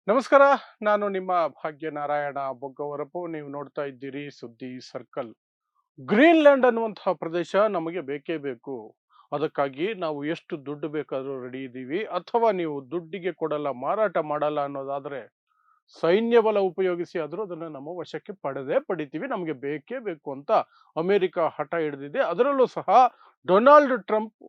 ನಮಸ್ಕಾರ. ನಾನು ನಿಮ್ಮ ಭಾಗ್ಯನಾರಾಯಣ ಬೊಗ್ಗವರಪು. ನೀವು ನೋಡ್ತಾ ಇದ್ದೀರಿ ಸುದ್ದಿ ಸರ್ಕಲ್. ಗ್ರೀನ್‌ಲ್ಯಾಂಡ್ ಅನ್ನುವಂತಹ ಪ್ರದೇಶ ನಮಗೆ ಬೇಕೇ ಬೇಕು. ಅದಕ್ಕಾಗಿ ನಾವು ಎಷ್ಟು ದುಡ್ಡು ಬೇಕಾದರೂ ರೆಡಿ ಇದ್ದೀವಿ. ಅಥವಾ ನೀವು ದುಡ್ಡಿಗೆ ಕೊಡಲ್ಲ, ಮಾರಾಟ ಮಾಡಲ್ಲ ಅನ್ನೋದಾದ್ರೆ ಸೈನ್ಯ ಬಲ ಉಪಯೋಗಿಸಿ ಆದರೂ ಅದನ್ನು ನಮ್ಮ ವಶಕ್ಕೆ ಪಡೆದೇ ಪಡಿತೀವಿ. ನಮಗೆ ಬೇಕೇ ಬೇಕು ಅಂತ ಅಮೆರಿಕ ಹಠ ಹಿಡಿದಿದೆ. ಅದರಲ್ಲೂ ಸಹ ಡೊನಾಲ್ಡ್ ಟ್ರಂಪ್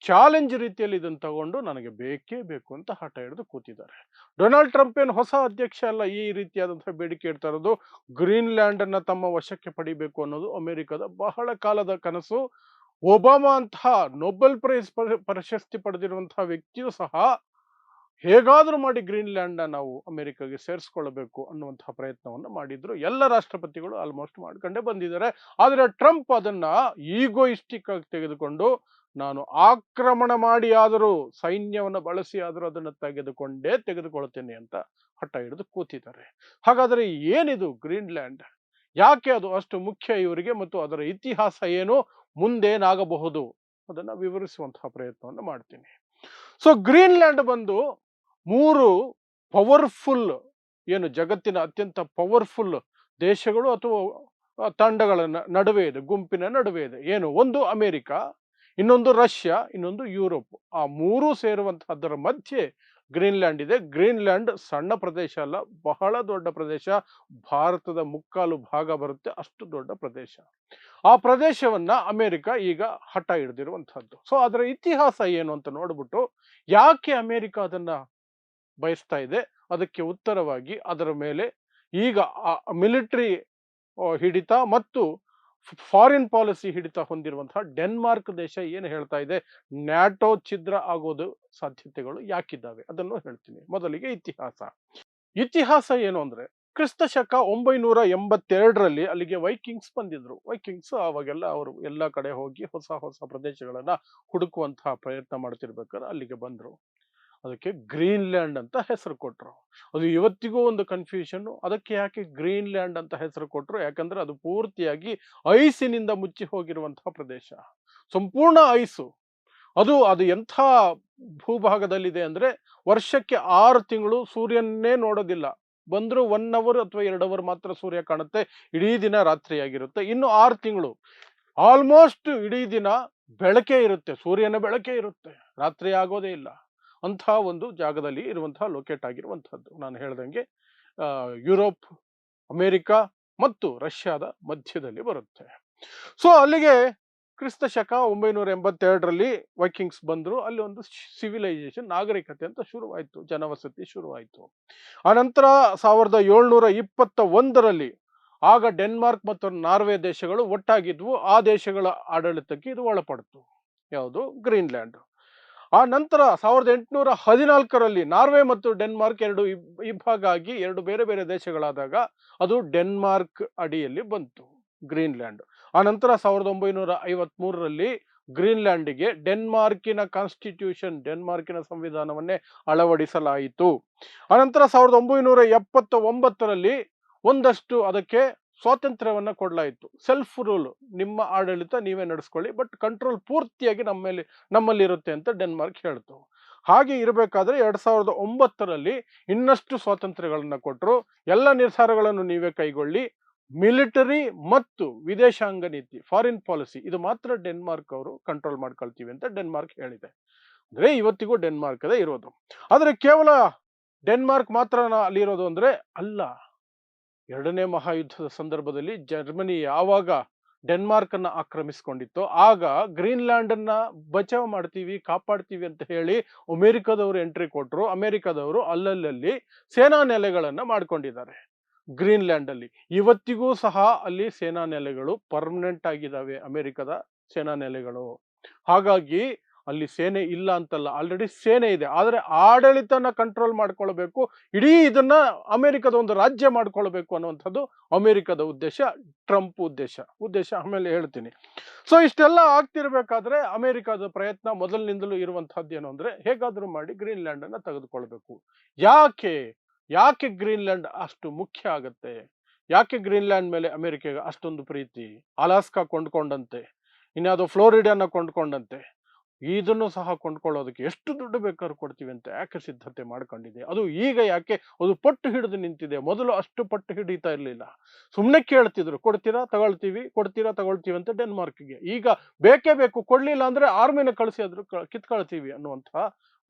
ಚಾಲೆಂಜ್ ರೀತಿಯಲ್ಲಿ ಇದನ್ನು ತಗೊಂಡು ನನಗೆ ಬೇಕೇ ಬೇಕು ಅಂತ ಹಠ ಹಿಡಿದು ಕೂತಿದ್ದಾರೆ. ಡೊನಾಲ್ಡ್ ಟ್ರಂಪ್ ಏನು ಹೊಸ ಅಧ್ಯಕ್ಷ ಅಲ್ಲ ಈ ರೀತಿಯಾದಂತಹ ಬೇಡಿಕೆ ಇಡ್ತಾ ಇರೋದು. ಗ್ರೀನ್‌ಲ್ಯಾಂಡ್ ಅನ್ನ ತಮ್ಮ ವಶಕ್ಕೆ ಪಡಿಬೇಕು ಅನ್ನೋದು ಅಮೆರಿಕದ ಬಹಳ ಕಾಲದ ಕನಸು. ಒಬಾಮಾ ಅಂತಹ ನೊಬೆಲ್ ಪ್ರೈಸ್ ಪ್ರಶಸ್ತಿ ಪಡೆದಿರುವಂತಹ ವ್ಯಕ್ತಿಯೂ ಸಹ ಹೇಗಾದರೂ ಮಾಡಿ ಗ್ರೀನ್‌ಲ್ಯಾಂಡ್‌ನ ನಾವು ಅಮೆರಿಕಗೆ ಸೇರಿಸ್ಕೊಳ್ಬೇಕು ಅನ್ನುವಂತಹ ಪ್ರಯತ್ನವನ್ನು ಮಾಡಿದ್ರು. ಎಲ್ಲ ರಾಷ್ಟ್ರಪತಿಗಳು ಆಲ್ಮೋಸ್ಟ್ ಮಾಡ್ಕೊಂಡೇ ಬಂದಿದ್ದಾರೆ. ಆದರೆ ಟ್ರಂಪ್ ಅದನ್ನ ಈಗೋಯಿಸ್ಟಿಕ್ ಆಗಿ ತೆಗೆದುಕೊಂಡು ನಾನು ಆಕ್ರಮಣ ಮಾಡಿ ಆದರೂ ಸೈನ್ಯವನ್ನು ಬಳಸಿ ಆದರೂ ಅದನ್ನು ತೆಗೆದುಕೊಳ್ತೇನೆ ಅಂತ ಹಠ ಹಿಡಿದು ಕೂತಿದ್ದಾರೆ. ಹಾಗಾದರೆ ಏನಿದು ಗ್ರೀನ್‌ಲ್ಯಾಂಡ್? ಯಾಕೆ ಅದು ಅಷ್ಟು ಮುಖ್ಯ ಇವರಿಗೆ ಮತ್ತು ಅದರ ಇತಿಹಾಸ ಏನು? ಮುಂದೇನಾಗಬಹುದು? ಅದನ್ನ ವಿವರಿಸುವಂತಹ ಪ್ರಯತ್ನವನ್ನು ಮಾಡ್ತೀನಿ. ಸೊ ಗ್ರೀನ್‌ಲ್ಯಾಂಡ್ ಬಂದು 3 ಪವರ್‌ಫುಲ್ ಏನು ಜಗತ್ತಿನ ಅತ್ಯಂತ ಪವರ್‌ಫುಲ್ ದೇಶಗಳು ಅಥವಾ ತಂಡಗಳ ನಡುವೆ ಇದೆ, ಗುಂಪಿನ ನಡುವೆ ಇದೆ. ಏನು? ಒಂದು ಅಮೆರಿಕ, ಇನ್ನೊಂದು ರಷ್ಯಾ, ಇನ್ನೊಂದು ಯುರೋಪ್. ಆ 3 ಸೇರುವಂತಹದ್ದರ ಮಧ್ಯೆ ಗ್ರೀನ್‌ಲ್ಯಾಂಡ್ ಇದೆ. ಗ್ರೀನ್‌ಲ್ಯಾಂಡ್ ಸಣ್ಣ ಪ್ರದೇಶ ಅಲ್ಲ, ಬಹಳ ದೊಡ್ಡ ಪ್ರದೇಶ. ಭಾರತದ ಮುಕ್ಕಾಲು ಭಾಗ ಬರುತ್ತೆ, ಅಷ್ಟು ದೊಡ್ಡ ಪ್ರದೇಶ. ಆ ಪ್ರದೇಶವನ್ನ ಅಮೆರಿಕ ಈಗ ಹಠ ಹಿಡಿದಿರುವಂತಹದ್ದು. ಸೊ ಅದರ ಇತಿಹಾಸ ಏನು ಅಂತ ನೋಡ್ಬಿಟ್ಟು, ಯಾಕೆ ಅಮೆರಿಕ ಅದನ್ನ ಬಯಸ್ತಾ ಇದೆ, ಅದಕ್ಕೆ ಉತ್ತರವಾಗಿ ಅದರ ಮೇಲೆ ಈಗ ಮಿಲಿಟರಿ ಹಿಡಿತ ಮತ್ತು ಫಾರಿನ್ ಪಾಲಿಸಿ ಹಿಡಿತ ಹೊಂದಿರುವಂತಹ ಡೆನ್ಮಾರ್ಕ್ ದೇಶ ಏನು ಹೇಳ್ತಾ ಇದೆ, ನ್ಯಾಟೋ ಛಿದ್ರ ಆಗೋದು ಸಾಧ್ಯತೆಗಳು ಯಾಕಿದ್ದಾವೆ ಅದನ್ನು ಹೇಳ್ತೀನಿ. ಮೊದಲಿಗೆ ಇತಿಹಾಸ. ಇತಿಹಾಸ ಏನು ಅಂದ್ರೆ, ಕ್ರಿಸ್ತ ಶಕ 982ರಲ್ಲಿ ಅಲ್ಲಿಗೆ ವೈಕಿಂಗ್ಸ್ ಬಂದಿದ್ರು. ವೈಕಿಂಗ್ಸ್ ಅವಾಗೆಲ್ಲ ಅವರು ಎಲ್ಲ ಕಡೆ ಹೋಗಿ ಹೊಸ ಹೊಸ ಪ್ರದೇಶಗಳನ್ನ ಹುಡುಕುವಂತಹ ಪ್ರಯತ್ನ ಮಾಡ್ತಿರ್ಬೇಕಾದ್ರೆ ಅಲ್ಲಿಗೆ ಬಂದ್ರು. ಅದಕ್ಕೆ ಗ್ರೀನ್‌ಲ್ಯಾಂಡ್ ಅಂತ ಹೆಸರು ಕೊಟ್ರು. ಅದು ಇವತ್ತಿಗೂ ಒಂದು ಕನ್ಫ್ಯೂಷನ್. ಅದಕ್ಕೆ ಯಾಕೆ ಗ್ರೀನ್‌ಲ್ಯಾಂಡ್ ಅಂತ ಹೆಸರು ಕೊಟ್ರು? ಯಾಕಂದ್ರೆ ಅದು ಪೂರ್ತಿಯಾಗಿ ಐಸಿನಿಂದ ಮುಚ್ಚಿ ಹೋಗಿರುವಂತಹ ಪ್ರದೇಶ. ಸಂಪೂರ್ಣ ಐಸು. ಅದು ಎಂಥ ಭೂಭಾಗದಲ್ಲಿದೆ ಅಂದ್ರೆ, ವರ್ಷಕ್ಕೆ 6 ತಿಂಗಳು ಸೂರ್ಯನ್ನೇ ನೋಡೋದಿಲ್ಲ. ಬಂದ್ರು 1 ಅವರ್ ಅಥವಾ 2 ಅವರ್ ಮಾತ್ರ ಸೂರ್ಯ ಕಾಣುತ್ತೆ. ಇಡೀ ದಿನ ರಾತ್ರಿಯಾಗಿರುತ್ತೆ. ಇನ್ನು 6 ತಿಂಗಳು ಆಲ್ಮೋಸ್ಟ್ ಇಡೀ ದಿನ ಬೆಳಕೇ ಇರುತ್ತೆ, ಸೂರ್ಯನ ಬೆಳಕೇ ಇರುತ್ತೆ, ರಾತ್ರಿ ಆಗೋದೇ ಇಲ್ಲ. ಅಂತಹ ಒಂದು ಜಾಗದಲ್ಲಿ ಇರುವಂತಹ ಲೊಕೇಟ್ ಆಗಿರುವಂತಹದ್ದು. ನಾನು ಹೇಳ್ದಂಗೆ ಯುರೋಪ್, ಅಮೆರಿಕ ಮತ್ತು ರಷ್ಯಾದ ಮಧ್ಯದಲ್ಲಿ ಬರುತ್ತೆ. ಸೊ ಅಲ್ಲಿಗೆ ಕ್ರಿಸ್ತ ಶಕ 982ರಲ್ಲಿ ವೈಕಿಂಗ್ಸ್ ಬಂದ್ರು. ಅಲ್ಲಿ ಒಂದು ಸಿವಿಲೈಸೇಷನ್, ನಾಗರಿಕತೆ ಅಂತ ಶುರುವಾಯಿತು, ಜನವಸತಿ ಶುರುವಾಯಿತು. ಆನಂತರ 1721ರಲ್ಲಿ ಆಗ ಡೆನ್ಮಾರ್ಕ್ ಮತ್ತು ನಾರ್ವೆ ದೇಶಗಳು ಒಟ್ಟಾಗಿದ್ವು. ಆ ದೇಶಗಳ ಆಡಳಿತಕ್ಕೆ ಇದು ಒಳಪಡ್ತು. ಯಾವುದು? ಗ್ರೀನ್‌ಲ್ಯಾಂಡ್. ಆ ನಂತರ 1814ರಲ್ಲಿ ನಾರ್ವೆ ಮತ್ತು ಡೆನ್ಮಾರ್ಕ್ ಎರಡು ಇಬ್ಬಾಗ ಆಗಿ ಎರಡು ಬೇರೆ ಬೇರೆ ದೇಶಗಳಾದಾಗ ಅದು ಡೆನ್ಮಾರ್ಕ್ ಅಡಿಯಲ್ಲಿ ಬಂತು ಗ್ರೀನ್‌ಲ್ಯಾಂಡ್. ಆ ನಂತರ 1953ರಲ್ಲಿ ಗ್ರೀನ್‌ಲ್ಯಾಂಡಿಗೆ ಡೆನ್ಮಾರ್ಕಿನ ಕಾನ್ಸ್ಟಿಟ್ಯೂಷನ್, ಡೆನ್ಮಾರ್ಕಿನ ಸಂವಿಧಾನವನ್ನೇ ಅಳವಡಿಸಲಾಯಿತು. ಅನಂತರ 1979ರಲ್ಲಿ ಒಂದಷ್ಟು ಅದಕ್ಕೆ ಸ್ವಾತಂತ್ರ್ಯವನ್ನ ಕೊಡಲಾಯಿತು. ಸೆಲ್ಫ್ ರೂಲ್, ನಿಮ್ಮ ಆಡಳಿತ ನೀವೇ ನಡೆಸ್ಕೊಳ್ಳಿ, ಬಟ್ ಕಂಟ್ರೋಲ್ ಪೂರ್ತಿಯಾಗಿ ನಮ್ಮಲ್ಲಿರುತ್ತೆ ಅಂತ ಡೆನ್ಮಾರ್ಕ್ ಹೇಳ್ತು. ಹಾಗೆ ಇರಬೇಕಾದ್ರೆ 2009ರಲ್ಲಿ ಇನ್ನಷ್ಟು ಸ್ವಾತಂತ್ರ್ಯಗಳನ್ನ ಕೊಟ್ಟರು. ಎಲ್ಲ ನಿರ್ಧಾರಗಳನ್ನು ನೀವೇ ಕೈಗೊಳ್ಳಿ, ಮಿಲಿಟರಿ ಮತ್ತು ವಿದೇಶಾಂಗ ನೀತಿ, ಫಾರಿನ್ ಪಾಲಿಸಿ ಇದು ಮಾತ್ರ ಡೆನ್ಮಾರ್ಕ್ ಅವರು ಕಂಟ್ರೋಲ್ ಮಾಡ್ಕೊಳ್ತೀವಿ ಅಂತ ಡೆನ್ಮಾರ್ಕ್ ಹೇಳಿದೆ. ಅಂದ್ರೆ ಇವತ್ತಿಗೂ ಡೆನ್ಮಾರ್ಕ್ ಅದೇ ಇರೋದು. ಆದ್ರೆ ಕೇವಲ ಡೆನ್ಮಾರ್ಕ್ ಮಾತ್ರ ಅಲ್ಲಿರೋದು ಅಂದ್ರೆ ಅಲ್ಲ. 2ನೇ ಮಹಾಯುದ್ಧದ ಸಂದರ್ಭದಲ್ಲಿ ಜರ್ಮನಿ ಯಾವಾಗ ಡೆನ್ಮಾರ್ಕ್ ಅನ್ನ ಆಕ್ರಮಿಸಿಕೊಂಡಿತ್ತು, ಆಗ ಗ್ರೀನ್‌ಲ್ಯಾಂಡ್ ಅನ್ನ ಬಚಾವ್ ಮಾಡ್ತೀವಿ, ಕಾಪಾಡ್ತೀವಿ ಅಂತ ಹೇಳಿ ಅಮೆರಿಕದವರು ಎಂಟ್ರಿ ಕೊಟ್ಟರು. ಅಮೆರಿಕದವರು ಅಲ್ಲಲ್ಲಿ ಸೇನಾ ನೆಲೆಗಳನ್ನ ಮಾಡ್ಕೊಂಡಿದ್ದಾರೆ ಗ್ರೀನ್‌ಲ್ಯಾಂಡ್ ಅಲ್ಲಿ. ಇವತ್ತಿಗೂ ಸಹ ಅಲ್ಲಿ ಸೇನಾ ನೆಲೆಗಳು ಪರ್ಮನೆಂಟ್ ಆಗಿದ್ದಾವೆ, ಅಮೆರಿಕದ ಸೇನಾ ನೆಲೆಗಳು. ಹಾಗಾಗಿ ಅಲ್ಲಿ ಸೇನೆ ಇಲ್ಲ ಅಂತಲ್ಲ, ಆಲ್ರೆಡಿ ಸೇನೆ ಇದೆ. ಆದರೆ ಆಡಳಿತನ ಕಂಟ್ರೋಲ್ ಮಾಡ್ಕೊಳ್ಬೇಕು, ಇಡೀ ಇದನ್ನ ಅಮೆರಿಕದ ಒಂದು ರಾಜ್ಯ ಮಾಡ್ಕೊಳ್ಬೇಕು ಅನ್ನುವಂಥದ್ದು ಅಮೆರಿಕದ ಉದ್ದೇಶ, ಟ್ರಂಪ್ ಉದ್ದೇಶ ಆಮೇಲೆ ಹೇಳ್ತೀನಿ. ಸೊ ಇಷ್ಟೆಲ್ಲ ಆಗ್ತಿರ್ಬೇಕಾದ್ರೆ ಅಮೆರಿಕದ ಪ್ರಯತ್ನ ಮೊದಲಿನಿಂದಲೂ ಇರುವಂತಹದ್ದು ಏನು ಅಂದ್ರೆ, ಹೇಗಾದ್ರೂ ಮಾಡಿ ಗ್ರೀನ್‌ಲ್ಯಾಂಡ್ ಅನ್ನ ತೆಗೆದುಕೊಳ್ಬೇಕು. ಯಾಕೆ ಯಾಕೆ ಗ್ರೀನ್‌ಲ್ಯಾಂಡ್ ಅಷ್ಟು ಮುಖ್ಯ ಆಗತ್ತೆ? ಯಾಕೆ ಗ್ರೀನ್‌ಲ್ಯಾಂಡ್ ಮೇಲೆ ಅಮೆರಿಕೆಗೆ ಅಷ್ಟೊಂದು ಪ್ರೀತಿ? ಅಲಾಸ್ಕಾ ಕೊಂಡ್ಕೊಂಡಂತೆ, ಇನ್ಯಾವುದೋ ಫ್ಲೋರಿಡಾನ ಕೊಂಡ್ಕೊಂಡಂತೆ, ಇದನ್ನು ಸಹ ಕೊಂಡ್ಕೊಳ್ಳೋದಕ್ಕೆ ಎಷ್ಟು ದುಡ್ಡು ಬೇಕಾದ್ರೂ ಕೊಡ್ತೀವಿ ಅಂತ ಯಾಕೆ ಸಿದ್ಧತೆ ಮಾಡ್ಕೊಂಡಿದೆ? ಅದು ಈಗ ಯಾಕೆ ಅದು ಪಟ್ಟು ಹಿಡಿದು ನಿಂತಿದೆ? ಮೊದಲು ಅಷ್ಟು ಪಟ್ಟು ಹಿಡಿತಾ ಇರಲಿಲ್ಲ. ಸುಮ್ಮನೆ ಕೇಳ್ತಿದ್ರು, ಕೊಡ್ತೀರಾ ತಗೊಳ್ತೀವಿ, ಕೊಡ್ತೀರಾ ತಗೊಳ್ತೀವಿ ಅಂತ ಡೆನ್ಮಾರ್ಕ್ಗೆ. ಈಗ ಬೇಕೇ ಬೇಕು, ಕೊಡ್ಲಿಲ್ಲ ಅಂದ್ರೆ ಆರ್ಮಿನ ಕಳಿಸಿ ಆದ್ರೂ ಕಿತ್ಕೊಳ್ತೀವಿ ಅನ್ನುವಂತಹ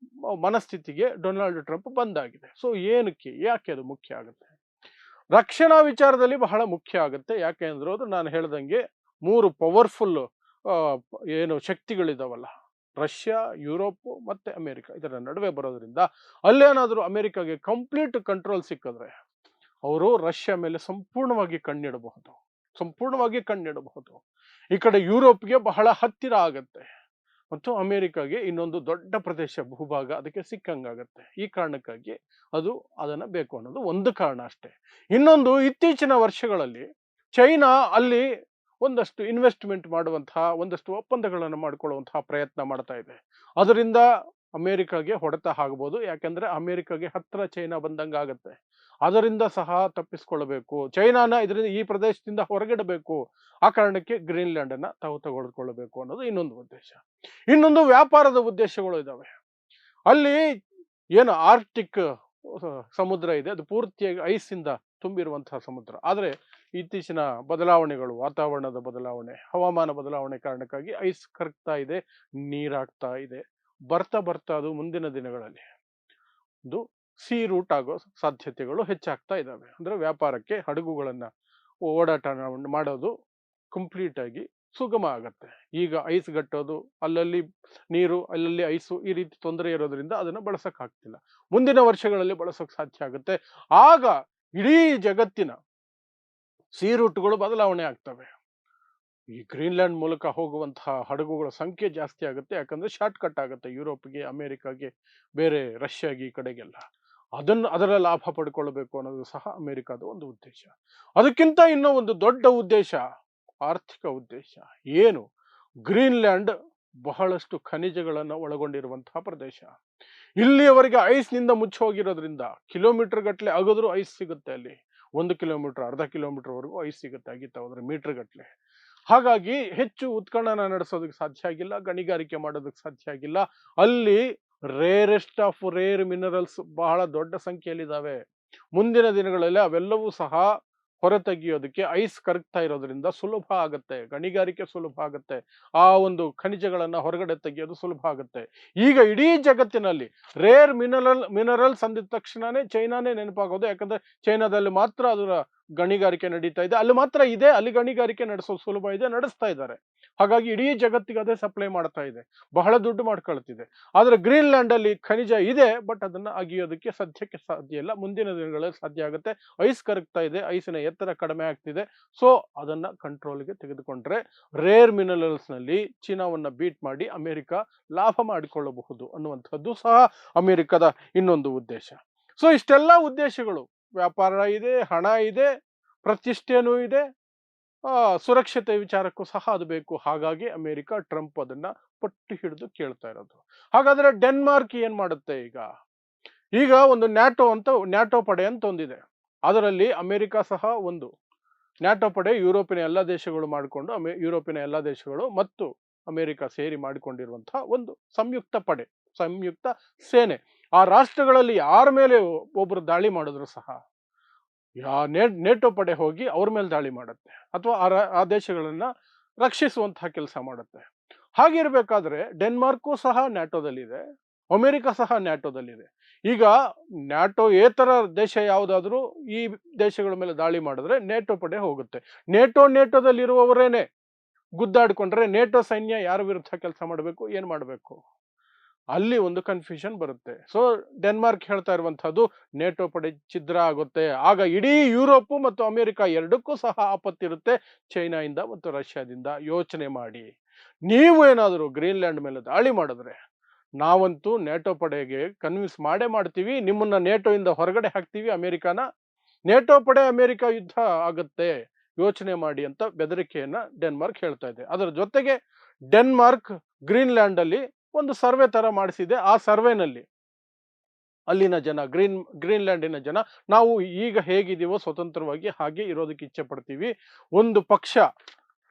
ಮನಸ್ಥಿತಿಗೆ ಡೊನಾಲ್ಡ್ ಟ್ರಂಪ್ ಬಂದಾಗಿದೆ. ಸೊ ಏನಕ್ಕೆ, ಯಾಕೆ ಅದು ಮುಖ್ಯ ಆಗುತ್ತೆ? ರಕ್ಷಣಾ ವಿಚಾರದಲ್ಲಿ ಬಹಳ ಮುಖ್ಯ ಆಗುತ್ತೆ. ಯಾಕೆ ಅಂದ್ರೆ ಅದು ನಾನು ಹೇಳ್ದಂಗೆ 3 ಪವರ್ಫುಲ್ ಏನು ಶಕ್ತಿಗಳಿದಾವಲ್ಲ, ರಷ್ಯಾ, ಯುರೋಪ್ ಮತ್ತೆ ಅಮೆರಿಕ, ಇದರ ನಡುವೆ ಬರೋದ್ರಿಂದ ಅಲ್ಲೇನಾದ್ರೂ ಅಮೆರಿಕಾಗೆ ಕಂಪ್ಲೀಟ್ ಕಂಟ್ರೋಲ್ ಸಿಕ್ಕಿದ್ರೆ ಅವರು ರಷ್ಯಾ ಮೇಲೆ ಸಂಪೂರ್ಣವಾಗಿ ಕಣ್ಣಿಡಬಹುದು. ಈ ಕಡೆ ಯುರೋಪ್ಗೆ ಬಹಳ ಹತ್ತಿರ ಆಗತ್ತೆ ಮತ್ತು ಅಮೆರಿಕಾಗೆ ಇನ್ನೊಂದು ದೊಡ್ಡ ಪ್ರದೇಶ ಭೂಭಾಗ ಅದಕ್ಕೆ ಸಿಕ್ಕಂಗಾಗತ್ತೆ. ಈ ಕಾರಣಕ್ಕಾಗಿ ಅದನ್ನ ಬೇಕು ಅನ್ನೋದು ಒಂದು ಕಾರಣ ಅಷ್ಟೇ. ಇನ್ನೊಂದು, ಇತ್ತೀಚಿನ ವರ್ಷಗಳಲ್ಲಿ ಚೈನಾ ಅಲ್ಲಿ ಒಂದಷ್ಟು ಇನ್ವೆಸ್ಟ್ಮೆಂಟ್ ಮಾಡುವಂತಹ, ಒಂದಷ್ಟು ಒಪ್ಪಂದಗಳನ್ನು ಮಾಡಿಕೊಳ್ಳುವಂತಹ ಪ್ರಯತ್ನ ಮಾಡ್ತಾ ಇದೆ. ಅದರಿಂದ ಅಮೆರಿಕಾಗೆ ಹೊಡೆತ ಆಗ್ಬೋದು. ಯಾಕೆಂದ್ರೆ ಅಮೆರಿಕಾಗೆ ಹತ್ರ ಚೈನಾ ಬಂದಂಗಾಗತ್ತೆ. ಅದರಿಂದ ಸಹ ತಪ್ಪಿಸ್ಕೊಳ್ಬೇಕು, ಚೈನಾನ ಇದರಿಂದ ಈ ಪ್ರದೇಶದಿಂದ ಹೊರಗಿಡಬೇಕು. ಆ ಕಾರಣಕ್ಕೆ ಗ್ರೀನ್ಲ್ಯಾಂಡ್ ಅನ್ನ ತಾವು ತೆಗೆದುಕೊಳ್ಳಬೇಕು ಅನ್ನೋದು ಇನ್ನೊಂದು ಉದ್ದೇಶ. ಇನ್ನೊಂದು, ವ್ಯಾಪಾರದ ಉದ್ದೇಶಗಳು ಇದಾವೆ. ಅಲ್ಲಿ ಏನು ಆರ್ಕ್ಟಿಕ್ ಸಮುದ್ರ ಇದೆ, ಅದು ಪೂರ್ತಿಯಾಗಿ ಐಸ್ ಇಂದ ತುಂಬಿರುವಂತಹ ಸಮುದ್ರ. ಆದ್ರೆ ಇತ್ತೀಚಿನ ಬದಲಾವಣೆಗಳು, ವಾತಾವರಣದ ಬದಲಾವಣೆ, ಹವಾಮಾನ ಬದಲಾವಣೆ ಕಾರಣಕ್ಕಾಗಿ ಐಸ್ ಕರಗ್ತಾ ಇದೆ, ನೀರಾಗ್ತಾ ಇದೆ. ಬರ್ತಾ ಬರ್ತಾ ಅದು ಮುಂದಿನ ದಿನಗಳಲ್ಲಿ ಒಂದು ಸಿ ರೂಟ್ ಆಗೋ ಸಾಧ್ಯತೆಗಳು ಹೆಚ್ಚಾಗ್ತಾ ಇದ್ದಾವೆ. ಅಂದ್ರೆ ವ್ಯಾಪಾರಕ್ಕೆ ಹಡಗುಗಳನ್ನ ಓಡಾಟ ಮಾಡೋದು ಕಂಪ್ಲೀಟ್ ಆಗಿ ಸುಗಮ ಆಗತ್ತೆ. ಈಗ ಐಸ್ ಗಟ್ಟೋದು, ಅಲ್ಲಲ್ಲಿ ನೀರು ಅಲ್ಲಲ್ಲಿ ಐಸು, ಈ ರೀತಿ ತೊಂದರೆ ಇರೋದ್ರಿಂದ ಅದನ್ನ ಬಳಸಕ್ ಆಗ್ತಿಲ್ಲ. ಮುಂದಿನ ವರ್ಷಗಳಲ್ಲಿ ಬಳಸಕ್ ಸಾಧ್ಯ ಆಗುತ್ತೆ. ಆಗ ಇಡೀ ಜಗತ್ತಿನ ಸಿ ರೂಟ್ಗಳು ಬದಲಾವಣೆ ಆಗ್ತವೆ. ಈ ಗ್ರೀನ್ಲ್ಯಾಂಡ್ ಮೂಲಕ ಹೋಗುವಂತಹ ಹಡಗುಗಳ ಸಂಖ್ಯೆ ಜಾಸ್ತಿ ಆಗುತ್ತೆ. ಯಾಕಂದ್ರೆ ಶಾರ್ಟ್ ಕಟ್ ಆಗುತ್ತೆ ಯುರೋಪ್ಗೆ, ಅಮೆರಿಕಾಗೆ, ಬೇರೆ ರಷ್ಯಾಗೆ, ಈ ಕಡೆಗೆಲ್ಲ. ಅದರ ಲಾಭ ಪಡ್ಕೊಳ್ಬೇಕು ಅನ್ನೋದು ಸಹ ಅಮೆರಿಕದ ಒಂದು ಉದ್ದೇಶ. ಅದಕ್ಕಿಂತ ಇನ್ನೂ ಒಂದು ದೊಡ್ಡ ಉದ್ದೇಶ, ಆರ್ಥಿಕ ಉದ್ದೇಶ. ಏನು? ಗ್ರೀನ್ಲ್ಯಾಂಡ್ ಬಹಳಷ್ಟು ಖನಿಜಗಳನ್ನು ಒಳಗೊಂಡಿರುವಂತಹ ಪ್ರದೇಶ. ಇಲ್ಲಿಯವರೆಗೆ ಐಸ್ ನಿಂದ ಮುಚ್ಚಿ ಹೋಗಿರೋದ್ರಿಂದ ಕಿಲೋಮೀಟರ್ ಗಟ್ಟಲೆ ಅಗದ್ರೂ ಐಸ್ ಸಿಗುತ್ತೆ ಅಲ್ಲಿ. 1 ಕಿಲೋಮೀಟರ್, ಅರ್ಧ ಕಿಲೋಮೀಟರ್ ವರೆಗೂ ಐಸ್ ಸಿಗುತ್ತೆ ಆಗಿತ್ತ ಹೋದ್ರೆ, ಮೀಟರ್ ಗಟ್ಟಲೆ. ಹಾಗಾಗಿ ಹೆಚ್ಚು ಉತ್ಖನನ ನಡೆಸೋದಕ್ಕೆ ಸಾಧ್ಯ ಆಗಿಲ್ಲ, ಗಣಿಗಾರಿಕೆ ಮಾಡೋದಕ್ಕೆ ಸಾಧ್ಯ ಆಗಿಲ್ಲ. ಅಲ್ಲಿ ರೇರೆಸ್ಟ್ ಆಫ್ ರೇರ್ ಮಿನರಲ್ಸ್ ಬಹಳ ದೊಡ್ಡ ಸಂಖ್ಯೆಯಲ್ಲಿದ್ದಾವೆ. ಮುಂದಿನ ದಿನಗಳಲ್ಲಿ ಅವೆಲ್ಲವೂ ಸಹ ಹೊರತೆಗೆಯೋದಕ್ಕೆ ಐಸ್ ಕರಗ್ತಾ ಇರೋದ್ರಿಂದ ಸುಲಭ ಆಗತ್ತೆ, ಗಣಿಗಾರಿಕೆ ಸುಲಭ ಆಗತ್ತೆ, ಆ ಒಂದು ಖನಿಜಗಳನ್ನ ಹೊರಗಡೆ ತೆಗೆಯೋದು ಸುಲಭ ಆಗುತ್ತೆ. ಈಗ ಇಡೀ ಜಗತ್ತಿನಲ್ಲಿ ರೇರ್ ಮಿನರಲ್ಸ್ ಅಂದಿದ ತಕ್ಷಣನೇ ಚೈನಾನೇ ನೆನಪಾಗೋದು. ಯಾಕಂದ್ರೆ ಚೈನಾದಲ್ಲಿ ಮಾತ್ರ ಅದರ ಗಣಿಗಾರಿಕೆ ನಡೀತಾ ಇದೆ, ಅಲ್ಲಿ ಮಾತ್ರ ಇದೆ, ಅಲ್ಲಿ ಗಣಿಗಾರಿಕೆ ನಡೆಸೋದು ಸುಲಭ ಇದೆ, ನಡೆಸ್ತಾ ಇದ್ದಾರೆ. ಹಾಗಾಗಿ ಇಡೀ ಜಗತ್ತಿಗೆ ಅದೇ ಸಪ್ಲೈ ಮಾಡ್ತಾ ಇದೆ, ಬಹಳ ದುಡ್ಡು ಮಾಡ್ಕೊಳ್ತಿದೆ. ಆದ್ರೆ ಗ್ರೀನ್ಲ್ಯಾಂಡ್ ಅಲ್ಲಿ ಖನಿಜ ಇದೆ, ಬಟ್ ಅದನ್ನ ಅಗಿಯೋದಕ್ಕೆ ಸದ್ಯಕ್ಕೆ ಸಾಧ್ಯ ಇಲ್ಲ. ಮುಂದಿನ ದಿನಗಳಲ್ಲಿ ಸಾಧ್ಯ ಆಗುತ್ತೆ. ಐಸ್ ಕರಗ್ತಾ ಇದೆ, ಐಸಿನ ಎತ್ತರ ಕಡಿಮೆ ಆಗ್ತಿದೆ. ಸೊ ಅದನ್ನ ಕಂಟ್ರೋಲ್ಗೆ ತೆಗೆದುಕೊಂಡ್ರೆ ರೇರ್ ಮಿನರಲ್ಸ್ ನಲ್ಲಿ ಚೀನಾವನ್ನ ಬೀಟ್ ಮಾಡಿ ಅಮೆರಿಕ ಲಾಭ ಮಾಡಿಕೊಳ್ಳಬಹುದು ಅನ್ನುವಂಥದ್ದು ಸಹ ಅಮೆರಿಕದ ಇನ್ನೊಂದು ಉದ್ದೇಶ. ಸೊ ಇಷ್ಟೆಲ್ಲ ಉದ್ದೇಶಗಳು, ವ್ಯಾಪಾರ ಇದೆ, ಹಣ ಇದೆ, ಪ್ರತಿಷ್ಠೆನೂ ಇದೆ, ಸುರಕ್ಷತೆ ವಿಚಾರಕ್ಕೂ ಸಹ ಅದು ಬೇಕು. ಹಾಗಾಗಿ ಅಮೆರಿಕ, ಟ್ರಂಪ್ ಅದನ್ನ ಪಟ್ಟು ಹಿಡಿದು ಕೇಳ್ತಾ ಇರೋದು. ಹಾಗಾದ್ರೆ ಡೆನ್ಮಾರ್ಕ್ ಏನ್ ಮಾಡುತ್ತೆ ಈಗ ಒಂದು ನ್ಯಾಟೋ ಪಡೆ ಅಂತ ಒಂದಿದೆ. ಅದರಲ್ಲಿ ಅಮೆರಿಕ ಸಹ ಒಂದು. ನ್ಯಾಟೋ ಪಡೆ ಯುರೋಪಿನ ಎಲ್ಲ ದೇಶಗಳು ಮಾಡಿಕೊಂಡು, ಯುರೋಪಿನ ಎಲ್ಲ ದೇಶಗಳು ಮತ್ತು ಅಮೆರಿಕ ಸೇರಿ ಮಾಡಿಕೊಂಡಿರುವಂತಹ ಒಂದು ಸಂಯುಕ್ತ ಪಡೆ, ಸಂಯುಕ್ತ ಸೇನೆ. ಆ ರಾಷ್ಟ್ರಗಳಲ್ಲಿ ಯಾರ ಮೇಲೆ ಒಬ್ರು ದಾಳಿ ಮಾಡಿದ್ರು ಸಹ ನೇಟೋ ಪಡೆ ಹೋಗಿ ಅವ್ರ ಮೇಲೆ ದಾಳಿ ಮಾಡುತ್ತೆ, ಅಥವಾ ಆ ದೇಶಗಳನ್ನ ರಕ್ಷಿಸುವಂತಹ ಕೆಲಸ ಮಾಡುತ್ತೆ. ಹಾಗಿರ್ಬೇಕಾದ್ರೆ ಡೆನ್ಮಾರ್ಕು ಸಹ ನ್ಯಾಟೋದಲ್ಲಿದೆ, ಅಮೆರಿಕ ಸಹ ನ್ಯಾಟೋದಲ್ಲಿದೆ. ಈಗ ನ್ಯಾಟೋ ಏತರ ದೇಶ ಯಾವುದಾದ್ರೂ ಈ ದೇಶಗಳ ಮೇಲೆ ದಾಳಿ ಮಾಡಿದ್ರೆ ನೇಟೋ ಪಡೆ ಹೋಗುತ್ತೆ. ನೇಟೋದಲ್ಲಿರುವವರೇನೆ ಗುದ್ದಾಡ್ಕೊಂಡ್ರೆ ನೇಟೋ ಸೈನ್ಯ ಯಾರ ವಿರುದ್ಧ ಕೆಲಸ ಮಾಡಬೇಕು, ಏನ್ ಮಾಡಬೇಕು, ಅಲ್ಲಿ ಒಂದು ಕನ್ಫ್ಯೂಷನ್ ಬರುತ್ತೆ. ಸೊ ಡೆನ್ಮಾರ್ಕ್ ಹೇಳ್ತಾ ಇರುವಂತಹದ್ದು, ನೇಟೋ ಪಡೆ ಛಿದ್ರ ಆಗುತ್ತೆ, ಆಗ ಇಡೀ ಯುರೋಪ್ ಮತ್ತು ಅಮೆರಿಕ ಎರಡಕ್ಕೂ ಸಹ ಆಪತ್ತಿರುತ್ತೆ, ಚೈನಾದಿಂದ ಮತ್ತು ರಷ್ಯಾದಿಂದ. ಯೋಚನೆ ಮಾಡಿ, ನೀವು ಏನಾದರೂ ಗ್ರೀನ್ಲ್ಯಾಂಡ್ ಮೇಲೆ ದಾಳಿ ಮಾಡಿದ್ರೆ ನಾವಂತೂ ನೇಟೋ ಪಡೆಗೆ ಕನ್ವಿನ್ಸ್ ಮಾಡ್ತೀವಿ, ನಿಮ್ಮನ್ನ ನೇಟೋ ಇಂದ ಹೊರಗಡೆ ಹಾಕ್ತೀವಿ ಅಮೆರಿಕಾನ, ನೇಟೋ ಪಡೆ ಅಮೆರಿಕ ಯುದ್ಧ ಆಗುತ್ತೆ, ಯೋಚನೆ ಮಾಡಿ ಅಂತ ಬೆದರಿಕೆಯನ್ನ ಡೆನ್ಮಾರ್ಕ್ ಹೇಳ್ತಾ ಇದೆ. ಅದರ ಜೊತೆಗೆ ಡೆನ್ಮಾರ್ಕ್ ಗ್ರೀನ್ಲ್ಯಾಂಡ್ ಅಲ್ಲಿ ಒಂದು ಸರ್ವೆ ತರ ಮಾಡಿಸಿದೆ. ಆ ಸರ್ವೆನಲ್ಲಿ ಅಲ್ಲಿನ ಜನ, ಗ್ರೀನ್ಲ್ಯಾಂಡಿನ ಜನ, ನಾವು ಈಗ ಹೇಗಿದ್ದೀವೋ ಸ್ವತಂತ್ರವಾಗಿ ಹಾಗೆ ಇರೋದಕ್ಕೆ ಇಚ್ಛೆ ಪಡ್ತೀವಿ. ಒಂದು ಪಕ್ಷ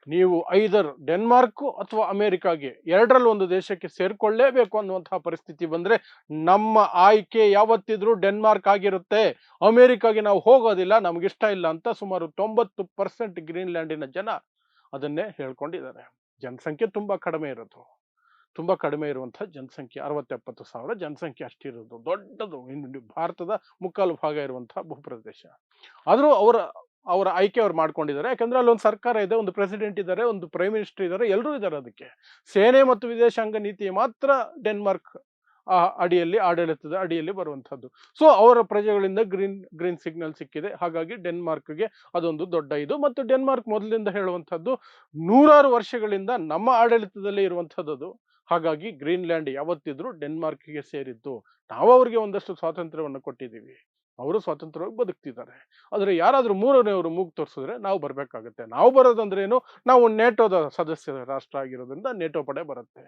ನೀವು ಐದರ್ ಡೆನ್ಮಾರ್ಕ್ ಅಥವಾ ಅಮೆರಿಕಾಗೆ ಎರಡರಲ್ಲಿ ಒಂದು ದೇಶಕ್ಕೆ ಸೇರ್ಕೊಳ್ಳೇಬೇಕು ಅನ್ನುವಂತಹ ಪರಿಸ್ಥಿತಿ ಬಂದ್ರೆ ನಮ್ಮ ಆಯ್ಕೆ ಯಾವತ್ತಿದ್ರೂ ಡೆನ್ಮಾರ್ಕ್ ಆಗಿರುತ್ತೆ. ಅಮೆರಿಕಾಗೆ ನಾವು ಹೋಗೋದಿಲ್ಲ, ನಮಗಿಷ್ಟ ಇಲ್ಲ ಅಂತ ಸುಮಾರು 90% ಗ್ರೀನ್ಲ್ಯಾಂಡಿನ ಜನ ಅದನ್ನೇ ಹೇಳ್ಕೊಂಡಿದ್ದಾರೆ. ಜನಸಂಖ್ಯೆ ತುಂಬಾ ಕಡಿಮೆ ಇರೋದು, ತುಂಬಾ ಕಡಿಮೆ ಇರುವಂತಹ ಜನಸಂಖ್ಯೆ, 60-70 ಸಾವಿರ ಜನಸಂಖ್ಯೆ ಅಷ್ಟಿರೋದು, ದೊಡ್ಡದು, ಇನ್ನು ಭಾರತದ ಮುಕ್ಕಾಲು ಭಾಗ ಇರುವಂತಹ ಭೂಪ್ರದೇಶ. ಆದರೂ ಅವರ ಅವರ ಆಯ್ಕೆ ಅವ್ರು ಮಾಡ್ಕೊಂಡಿದ್ದಾರೆ. ಯಾಕಂದ್ರೆ ಅಲ್ಲೊಂದು ಸರ್ಕಾರ ಇದೆ, ಒಂದು ಪ್ರೆಸಿಡೆಂಟ್ ಇದ್ದಾರೆ, ಒಂದು ಪ್ರೈಮ್ ಮಿನಿಸ್ಟರ್ ಇದ್ದಾರೆ, ಎಲ್ಲರೂ ಇದ್ದಾರೆ. ಅದಕ್ಕೆ ಸೇನೆ ಮತ್ತು ವಿದೇಶಾಂಗ ನೀತಿ ಮಾತ್ರ ಡೆನ್ಮಾರ್ಕ್ ಅಡಿಯಲ್ಲಿ, ಆಡಳಿತದ ಅಡಿಯಲ್ಲಿ ಬರುವಂತಹದ್ದು. ಸೊ ಅವರ ಪ್ರಜೆಗಳಿಂದ ಗ್ರೀನ್ ಸಿಗ್ನಲ್ ಸಿಕ್ಕಿದೆ. ಹಾಗಾಗಿ ಡೆನ್ಮಾರ್ಕ್ಗೆ ಅದೊಂದು ದೊಡ್ಡ ಇದು. ಮತ್ತು ಡೆನ್ಮಾರ್ಕ್ ಮೊದಲಿಂದ ಹೇಳುವಂತಹದ್ದು ನೂರಾರು ವರ್ಷಗಳಿಂದ ನಮ್ಮ ಆಡಳಿತದಲ್ಲೇ ಇರುವಂತಹದ್ದು. ಹಾಗಾಗಿ ಗ್ರೀನ್ಲ್ಯಾಂಡ್ ಯಾವತ್ತಿದ್ರೂ ಡೆನ್ಮಾರ್ಕ್ಗೆ ಸೇರಿದ್ದು. ನಾವು ಅವ್ರಿಗೆ ಒಂದಷ್ಟು ಸ್ವಾತಂತ್ರ್ಯವನ್ನು ಕೊಟ್ಟಿದ್ದೀವಿ, ಅವರು ಸ್ವಾತಂತ್ರ್ಯವಾಗಿ ಬದುಕ್ತಿದ್ದಾರೆ. ಆದರೆ ಯಾರಾದರೂ ಮೂರನೆಯವರು ಮೂಗು ತೋರಿಸಿದ್ರೆ ನಾವು ಬರಬೇಕಾಗುತ್ತೆ. ನಾವು ಬರೋದಂದ್ರೆ ಏನು, ನಾವು ನೇಟೋದ ಸದಸ್ಯ ರಾಷ್ಟ್ರ ಆಗಿರೋದ್ರಿಂದ ನೇಟೋ ಪಡೆ ಬರುತ್ತೆ.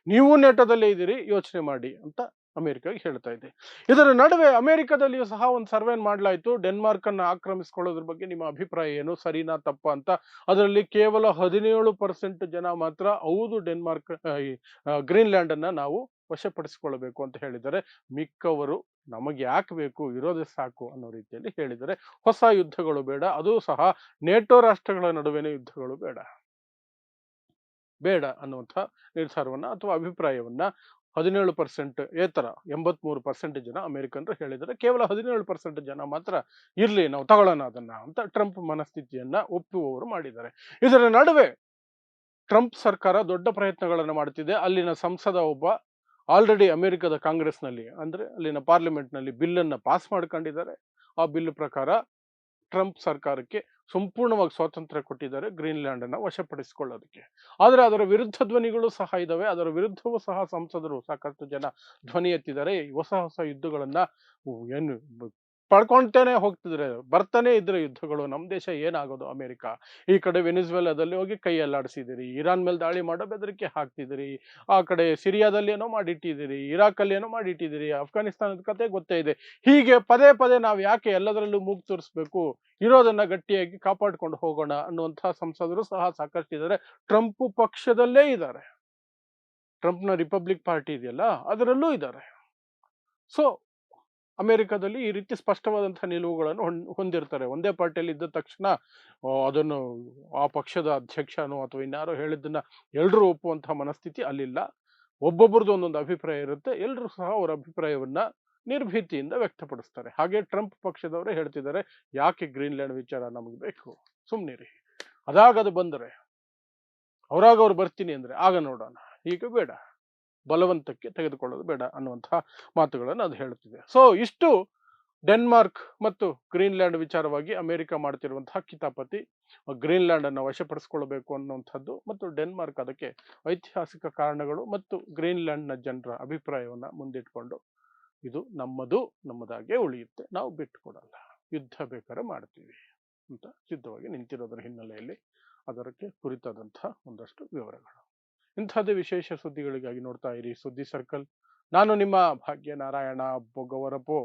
ನೀವು ನೇಟೋದಲ್ಲೇ ಇದ್ದೀರಿ, ಯೋಚನೆ ಮಾಡಿ ಅಂತ ಅಮೆರಿಕಾಗೆ ಹೇಳ್ತಾ ಇದೆ. ಇದರ ನಡುವೆ ಅಮೆರಿಕದಲ್ಲಿಯೂ ಸಹ ಒಂದು ಸರ್ವೆ ಮಾಡಲಾಯಿತು. ಡೆನ್ಮಾರ್ಕ್ ಅನ್ನು ಆಕ್ರಮಿಸಿಕೊಳ್ಳೋದ್ರ ಬಗ್ಗೆ ನಿಮ್ಮ ಅಭಿಪ್ರಾಯ ಏನು, ಸರಿನಾ ತಪ್ಪ ಅಂತ. ಅದರಲ್ಲಿ ಕೇವಲ 17% ಜನ ಮಾತ್ರ ಹೌದು ಡೆನ್ಮಾರ್ಕ್ ಗ್ರೀನ್ಲ್ಯಾಂಡ್ ಅನ್ನ ನಾವು ವಶಪಡಿಸಿಕೊಳ್ಳಬೇಕು ಅಂತ ಹೇಳಿದ್ದಾರೆ. ಮಿಕ್ಕವರು ನಮಗೆ ಯಾಕೆ ಬೇಕು, ಇರೋದೇ ಸಾಕು ಅನ್ನೋ ರೀತಿಯಲ್ಲಿ ಹೇಳಿದರೆ, ಹೊಸ ಯುದ್ಧಗಳು ಬೇಡ, ಅದು ಸಹ ನೇಟೋ ರಾಷ್ಟ್ರಗಳ ನಡುವೆನೇ ಯುದ್ಧಗಳು ಬೇಡ ಬೇಡ ಅನ್ನುವಂಥ ನಿರ್ಧಾರವನ್ನ ಅಥವಾ ಅಭಿಪ್ರಾಯವನ್ನ 17% ಏತರ 83% ಜನ ಅಮೆರಿಕನ್ರು ಹೇಳಿದರೆ, ಕೇವಲ 17% ಜನ ಮಾತ್ರ ಇರ್ಲಿ ನಾವು ತಗೊಳ್ಳೋಣ ಅದನ್ನ ಅಂತ ಟ್ರಂಪ್ ಮನಸ್ಥಿತಿಯನ್ನ ಒಪ್ಪುವವರು ಮಾಡಿದ್ದಾರೆ. ಇದರ ನಡುವೆ ಟ್ರಂಪ್ ಸರ್ಕಾರ ದೊಡ್ಡ ಪ್ರಯತ್ನಗಳನ್ನು ಮಾಡ್ತಿದೆ. ಅಲ್ಲಿನ ಸಂಸದ ಒಬ್ಬ ಆಲ್ರೆಡಿ ಅಮೆರಿಕದ ಕಾಂಗ್ರೆಸ್ನಲ್ಲಿ, ಅಂದ್ರೆ ಅಲ್ಲಿನ ಪಾರ್ಲಿಮೆಂಟ್ನಲ್ಲಿ ಬಿಲ್ಲನ್ನು ಪಾಸ್ ಮಾಡ್ಕೊಂಡಿದ್ದಾರೆ. ಆ ಬಿಲ್ ಪ್ರಕಾರ ಟ್ರಂಪ್ ಸರ್ಕಾರಕ್ಕೆ ಸಂಪೂರ್ಣವಾಗಿ ಸ್ವಾತಂತ್ರ್ಯ ಕೊಟ್ಟಿದ್ದಾರೆ ಗ್ರೀನ್ಲ್ಯಾಂಡ್ ಅನ್ನ ವಶಪಡಿಸಿಕೊಳ್ಳೋದಕ್ಕೆ. ಆದರೆ ಅದರ ವಿರುದ್ಧ ಧ್ವನಿಗಳು ಸಹ ಇದಾವೆ. ಅದರ ವಿರುದ್ಧವೂ ಸಹ ಸಂಸದರು ಸಾಕಷ್ಟು ಜನ ಧ್ವನಿ ಎತ್ತಿದ್ದಾರೆ. ಹೊಸ ಹೊಸ ಯುದ್ಧಗಳನ್ನ ಏನು ಪಡ್ಕೊಳ್ತೇನೆ ಹೋಗ್ತಿದ್ರೆ, ಬರ್ತಾನೆ ಇದ್ರೆ ಯುದ್ಧಗಳು. ನಮ್ಮ ದೇಶ ಏನಾಗೋದು ಅಮೆರಿಕ. ಈ ಕಡೆ ವೆನಿಜುವೆಲಾದಲ್ಲಿ ಹೋಗಿ ಕೈ ಅಲ್ಲಾಡಿಸಿದಿರಿ, ಇರಾನ್ ಮೇಲೆ ದಾಳಿ ಮಾಡೋ ಬೆದರಿಕೆ ಹಾಕ್ತಿದ್ದೀರಿ, ಆ ಕಡೆ ಸಿರಿಯಾದಲ್ಲಿ ಏನೋ ಮಾಡಿಟ್ಟಿದ್ದೀರಿ, ಇರಾಕಲ್ಲಿ ಏನೋ ಮಾಡಿಟ್ಟಿದ್ದೀರಿ, ಅಫ್ಘಾನಿಸ್ತಾನದ ಕತೆ ಗೊತ್ತೇ ಇದೆ. ಹೀಗೆ ಪದೇ ಪದೇ ನಾವು ಯಾಕೆ ಎಲ್ಲದರಲ್ಲೂ ಮೂಗು ತೋರಿಸ್ಬೇಕು, ಇರೋದನ್ನ ಗಟ್ಟಿಯಾಗಿ ಕಾಪಾಡ್ಕೊಂಡು ಹೋಗೋಣ ಅನ್ನುವಂತಹ ಸಂಸದರು ಸಹ ಸಾಕಷ್ಟಿದ್ದಾರೆ. ಟ್ರಂಪ್ ಪಕ್ಷದಲ್ಲೇ ಇದ್ದಾರೆ, ಟ್ರಂಪ್ನ ರಿಪಬ್ಲಿಕ್ ಪಾರ್ಟಿ ಇದೆಯಲ್ಲ ಅದರಲ್ಲೂ ಇದ್ದಾರೆ. ಸೊ ಅಮೆರಿಕದಲ್ಲಿ ಈ ರೀತಿ ಸ್ಪಷ್ಟವಾದಂತಹ ನಿಲುವುಗಳನ್ನು ಹೊಂದಿರ್ತಾರೆ. ಒಂದೇ ಪಾರ್ಟಿಯಲ್ಲಿ ಇದ್ದ ತಕ್ಷಣ ಅದನ್ನು ಆ ಪಕ್ಷದ ಅಧ್ಯಕ್ಷನೋ ಅಥವಾ ಇನ್ಯಾರೋ ಹೇಳಿದ್ದನ್ನ ಎಲ್ಲರೂ ಒಪ್ಪುವಂತಹ ಮನಸ್ಥಿತಿ ಅಲ್ಲಿಲ್ಲ. ಒಬ್ಬೊಬ್ಬರದ್ದು ಒಂದೊಂದು ಅಭಿಪ್ರಾಯ ಇರುತ್ತೆ. ಎಲ್ಲರೂ ಸಹ ಅವರ ಅಭಿಪ್ರಾಯವನ್ನ ನಿರ್ಭೀತಿಯಿಂದ ವ್ಯಕ್ತಪಡಿಸ್ತಾರೆ. ಹಾಗೆ ಟ್ರಂಪ್ ಪಕ್ಷದವರೇ ಹೇಳ್ತಿದ್ದಾರೆ, ಯಾಕೆ ಗ್ರೀನ್ಲ್ಯಾಂಡ್ ವಿಚಾರ ನಮಗೆ ಬೇಕು, ಸುಮ್ಮನಿರಿ, ಅದಾಗದು ಬಂದರೆ ಅವರಾಗ ಅವ್ರು ಬರ್ತೀನಿ ಅಂದ್ರೆ ಆಗ ನೋಡೋಣ, ಈಗ ಬೇಡ, ಬಲವಂತಕ್ಕೆ ತೆಗೆದುಕೊಳ್ಳೋದು ಬೇಡ ಅನ್ನುವಂತಹ ಮಾತುಗಳನ್ನು ಅದು ಹೇಳುತ್ತಿದೆ. ಸೊ ಇಷ್ಟು ಡೆನ್ಮಾರ್ಕ್ ಮತ್ತು ಗ್ರೀನ್ಲ್ಯಾಂಡ್ ವಿಚಾರವಾಗಿ ಅಮೆರಿಕ ಮಾಡ್ತಿರುವಂತಹ ಕಿತಾಪತಿ. ಗ್ರೀನ್ಲ್ಯಾಂಡ್ ಅನ್ನು ವಶಪಡಿಸಿಕೊಳ್ಳಬೇಕು ಅನ್ನುವಂಥದ್ದು ಮತ್ತು ಡೆನ್ಮಾರ್ಕ್ ಅದಕ್ಕೆ ಐತಿಹಾಸಿಕ ಕಾರಣಗಳು ಮತ್ತು ಗ್ರೀನ್ಲ್ಯಾಂಡ್ನ ಜನರ ಅಭಿಪ್ರಾಯವನ್ನ ಮುಂದಿಟ್ಕೊಂಡು ಇದು ನಮ್ಮದು, ನಮ್ಮದಾಗೆ ಉಳಿಯುತ್ತೆ, ನಾವು ಬಿಟ್ಟುಕೊಡಲ್ಲ, ಯುದ್ಧ ಬೇಕಾದ್ರೆ ಮಾಡ್ತೀವಿ ಅಂತ ಸಿದ್ಧವಾಗಿ ನಿಂತಿರೋದರ ಹಿನ್ನೆಲೆಯಲ್ಲಿ ಅದಕ್ಕೆ ಕುರಿತಾದಂತಹ ಒಂದಷ್ಟು ವಿವರಗಳು. ಇಂಥದ್ದೇ ವಿಶೇಷ ಸುದ್ದಿಗಳಿಗಾಗಿ ನೋಡ್ತಾ ಇರಿ ಸುದ್ದಿ ಸರ್ಕಲ್. ನಾನು ನಿಮ್ಮ ಭಾಗ್ಯನಾರಾಯಣ ಬೊಗವರಪು.